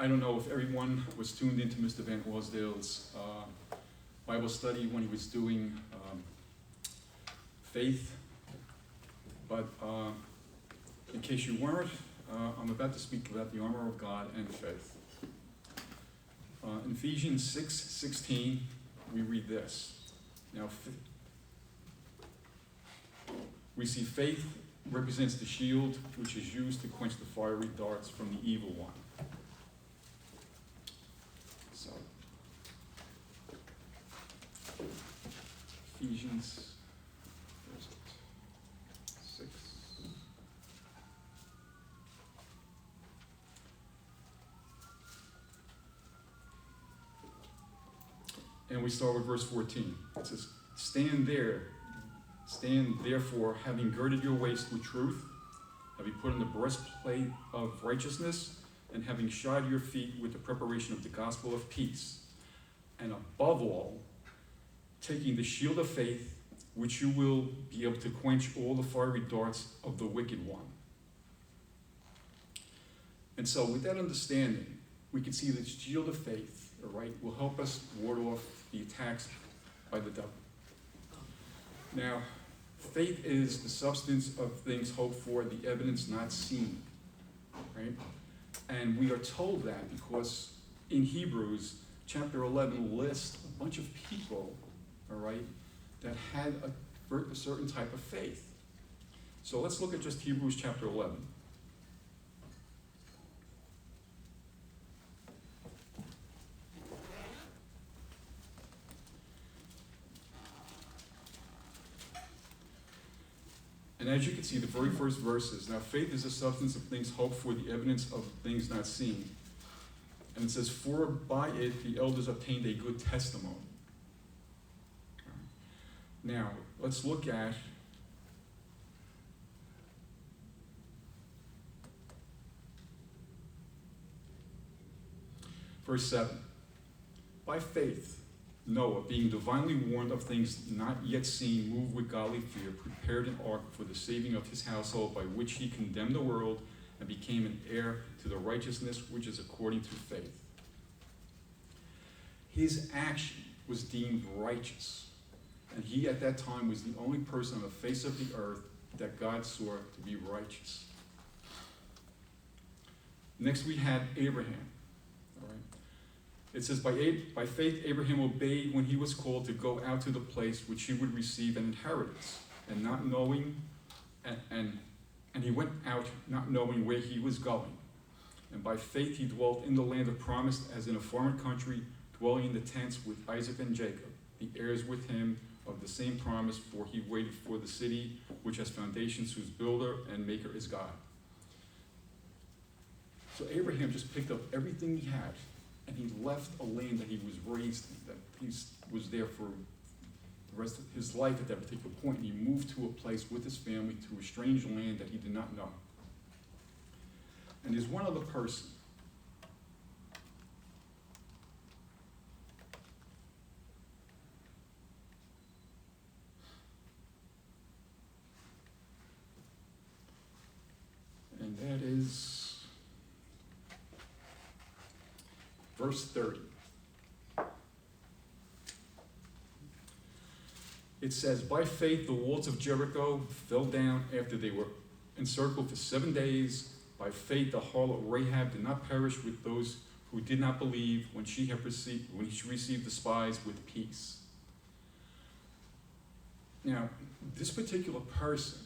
I don't know if everyone was tuned into Mr. Van Orsdale's Bible study when he was doing faith, but in case you weren't, I'm about to speak about the armor of God and faith. In Ephesians 6:16, we read this. Now, we see faith represents the shield which is used to quench the fiery darts from the evil one. So, Ephesians 6. And we start with verse 14. It says, Stand therefore, having girded your waist with truth, having put on the breastplate of righteousness, and having shod your feet with the preparation of the gospel of peace. And above all, taking the shield of faith, which you will be able to quench all the fiery darts of the wicked one. And so with that understanding, we can see that shield of faith, all right, will help us ward off the attacks by the devil. Now, faith is the substance of things hoped for, the evidence not seen, right? And we are told that because in Hebrews chapter 11 lists a bunch of people, all right, that had a certain type of faith. So let's look at just Hebrews chapter 11. And as you can see, the very first verses, now faith is the substance of things hoped for, the evidence of things not seen. And it says, for by it the elders obtained a good testimony. Now, let's look at verse 7. By faith, Noah, being divinely warned of things not yet seen, moved with godly fear, prepared an ark for the saving of his household, by which he condemned the world and became an heir to the righteousness which is according to faith. His action was deemed righteous, and he at that time was the only person on the face of the earth that God saw to be righteous. Next we had Abraham. It says, by faith Abraham obeyed when he was called to go out to the place which he would receive an inheritance, and not knowing, and he went out not knowing where he was going. And by faith he dwelt in the land of promise, as in a foreign country, dwelling in the tents with Isaac and Jacob, the heirs with him of the same promise, for he waited for the city which has foundations, whose builder and maker is God. So Abraham just picked up everything he had, and he left a land that he was raised in, that he was there for the rest of his life at that particular point, and he moved to a place with his family to a strange land that he did not know. And there's one other person. And that is verse 30. It says, by faith the walls of Jericho fell down after they were encircled for 7 days. By faith the harlot Rahab did not perish with those who did not believe when she received the spies with peace. Now, this particular person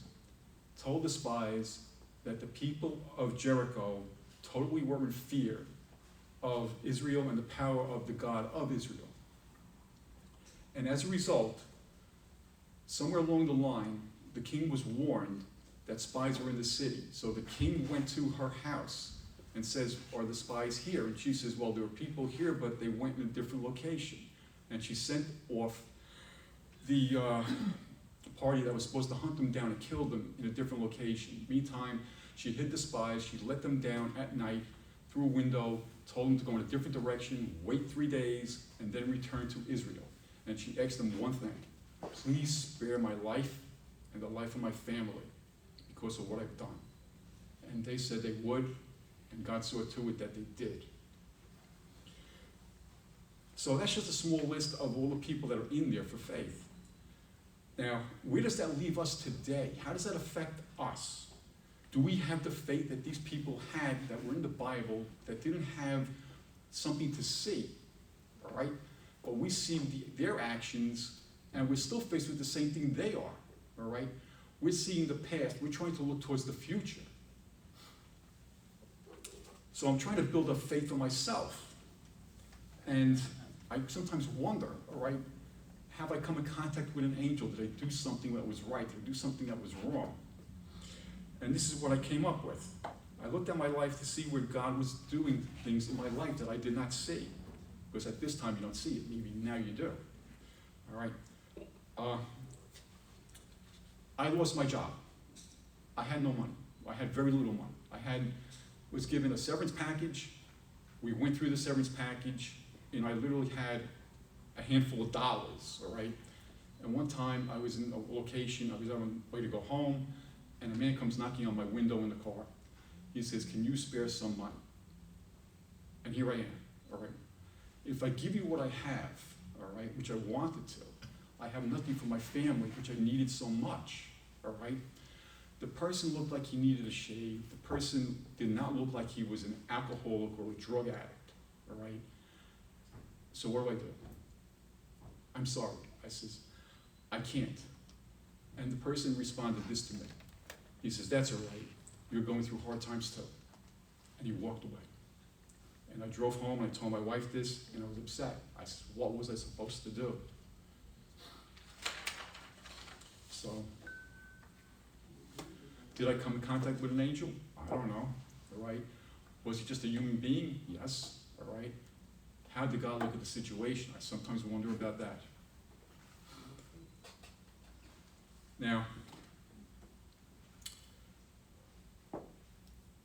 told the spies that the people of Jericho totally were in fear of Israel and the power of the God of Israel. And as a result, somewhere along the line, the king was warned that spies were in the city. So the king went to her house and says, are the spies here? And she says, well, there are people here, but they went in a different location. And she sent off the party that was supposed to hunt them down and kill them in a different location. Meantime, she hid the spies, she let them down at night through a window, told them to go in a different direction, wait 3 days, and then return to Israel. And she asked them one thing: please spare my life and the life of my family because of what I've done. And they said they would, and God saw to it that they did. So that's just a small list of all the people that are in there for faith. Now, where does that leave us today? How does that affect us? Do we have the faith that these people had that were in the Bible that didn't have something to see, all right? But we see their actions, and we're still faced with the same thing they are, all right? We're seeing the past. We're trying to look towards the future. So I'm trying to build up faith for myself. And I sometimes wonder, all right, have I come in contact with an angel? Did I do something that was right? Did I do something that was wrong? And this is what I came up with. I looked at my life to see where God was doing things in my life that I did not see. Because at this time you don't see it. Maybe now you do. All right. I lost my job. I had no money. I had very little money. Was given a severance package. We went through the severance package, and I literally had a handful of dollars, all right? And one time I was in a location, I was on my way to go home, and a man comes knocking on my window in the car. He says, "Can you spare some money?" And here I am, all right? If I give you what I have, all right, which I wanted to, I have nothing for my family, which I needed so much, all right? The person looked like he needed a shave. The person did not look like he was an alcoholic or a drug addict, all right? So what do? I'm sorry. I says, I can't. And the person responded this to me. He says, "That's all right. You're going through hard times too." And he walked away. And I drove home and I told my wife this, and I was upset. I said, what was I supposed to do? So, did I come in contact with an angel? I don't know, all right? Was he just a human being? Yes, all right? How did God look at the situation? I sometimes wonder about that. Now,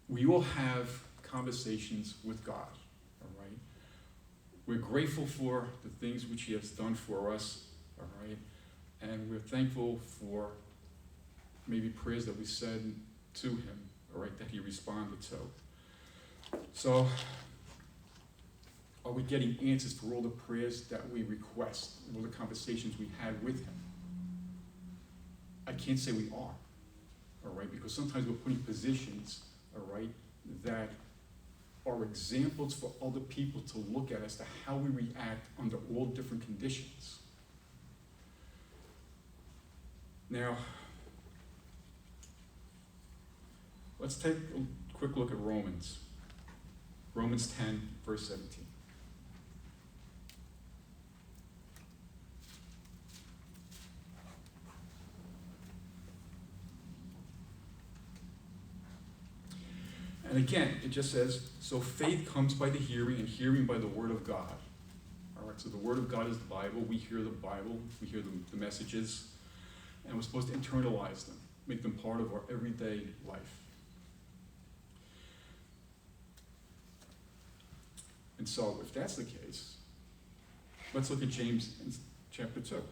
we all have conversations with God, all right? We're grateful for the things which he has done for us, all right? And we're thankful for maybe prayers that we said to him, all right, that he responded to. So, are we getting answers for all the prayers that we request, all the conversations we had with him? I can't say we are, all right, because sometimes we're putting positions, all right, that are examples for other people to look at as to how we react under all different conditions. Now, let's take a quick look at Romans. Romans 10, verse 17. And again, it just says, so faith comes by the hearing, and hearing by the word of God. All right, so the word of God is the Bible. We hear the Bible. We hear the messages. And we're supposed to internalize them, make them part of our everyday life. And so, if that's the case, let's look at James in chapter 2.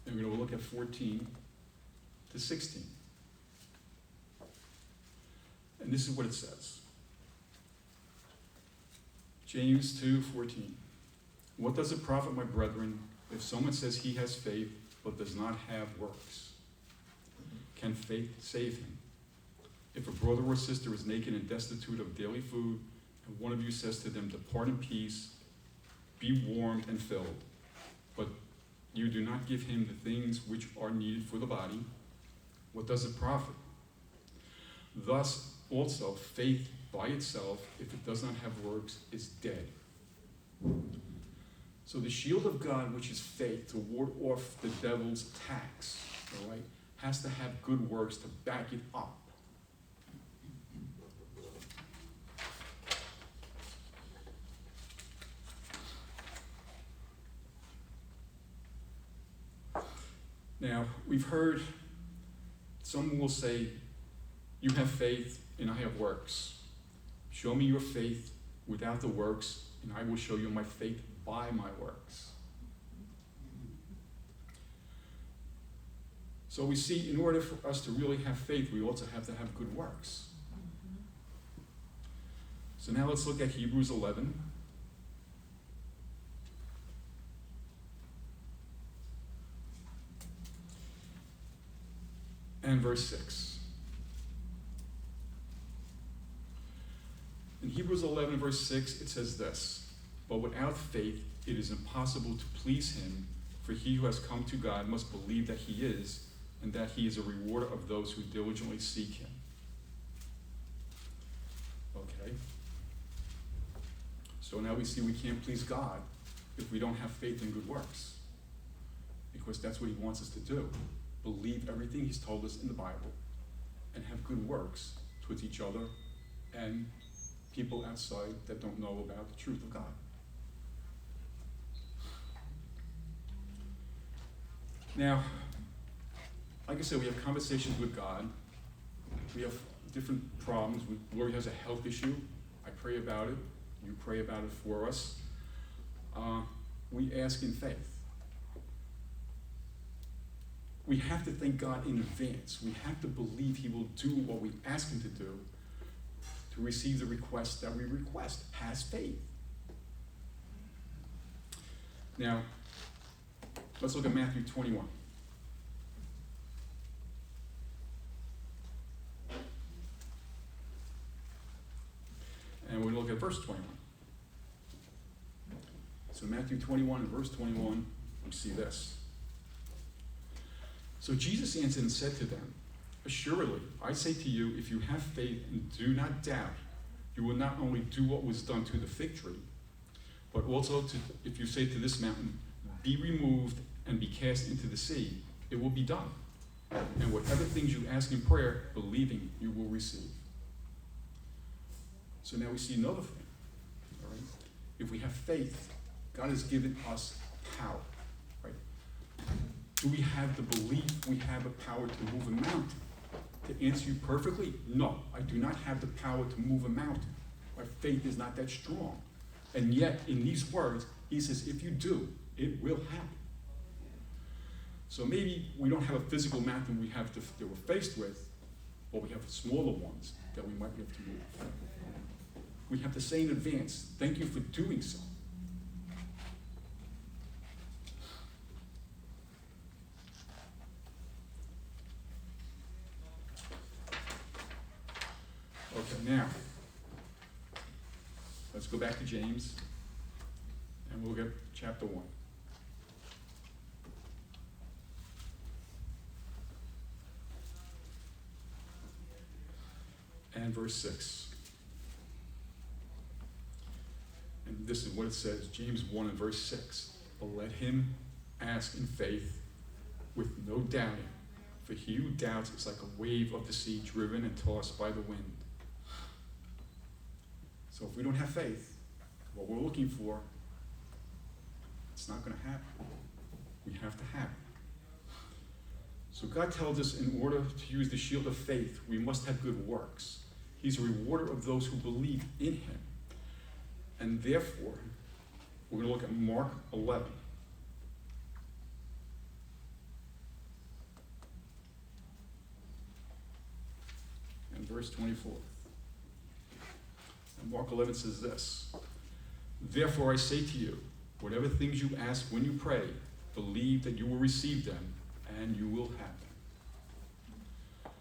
And we're going to look at 14 to 16. And this is what it says. James 2:14. What does it profit, my brethren, if someone says he has faith but does not have works? Can faith save him? If a brother or sister is naked and destitute of daily food, and one of you says to them, depart in peace, be warmed and filled, but you do not give him the things which are needed for the body, what does it profit? Thus also faith by itself, if it does not have works, is dead. So the shield of God, which is faith, to ward off the devil's attacks, all right, has to have good works to back it up. Now, we've heard some will say, you have faith and I have works. Show me your faith without the works, and I will show you my faith by my works. So we see, in order for us to really have faith, we also have to have good works. So now let's look at Hebrews 11. And verse 6. In Hebrews 11, verse 6, it says this, "But without faith it is impossible to please him, for he who has come to God must believe that he is, and that he is a rewarder of those who diligently seek him." Okay? So now we see we can't please God if we don't have faith in good works, because that's what he wants us to do. Believe everything he's told us in the Bible and have good works towards each other and people outside that don't know about the truth of God. Now, like I said, we have conversations with God. We have different problems. Lori has a health issue. I pray about it. You pray about it for us. We ask in faith. We have to thank God in advance. We have to believe he will do what we ask him to do to receive the request that we request. Has faith. Now, let's look at Matthew 21. And we'll look at verse 21. So Matthew 21 and verse 21, we see this. "So Jesus answered and said to them, 'Assuredly, I say to you, if you have faith and do not doubt, you will not only do what was done to the fig tree, but also if you say to this mountain, be removed and be cast into the sea, it will be done. And whatever things you ask in prayer, believing, you will receive.'" So now we see another thing. All right? If we have faith, God has given us power. Right? Do we have the belief we have the power to move a mountain? To answer you perfectly, no, I do not have the power to move a mountain. My faith is not that strong. And yet, in these words, he says, if you do, it will happen. So maybe we don't have a physical mountain that we're faced with, but we have smaller ones that we might be able to move. We have to say in advance, thank you for doing so. Okay, now, let's go back to James, and we'll get chapter 1. And verse 6. And this is what it says, James 1 and verse 6. "But let him ask in faith with no doubting, for he who doubts is like a wave of the sea driven and tossed by the wind." So if we don't have faith, what we're looking for, it's not going to happen. We have to have it. So God tells us in order to use the shield of faith, we must have good works. He's a rewarder of those who believe in him. And therefore, we're going to look at Mark 11. And verse 24. And Mark 11 says this, "Therefore I say to you, whatever things you ask when you pray, believe that you will receive them, and you will have them."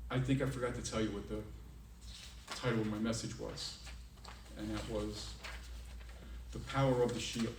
I think I forgot to tell you what the title of my message was, and that was The Power of the Shield.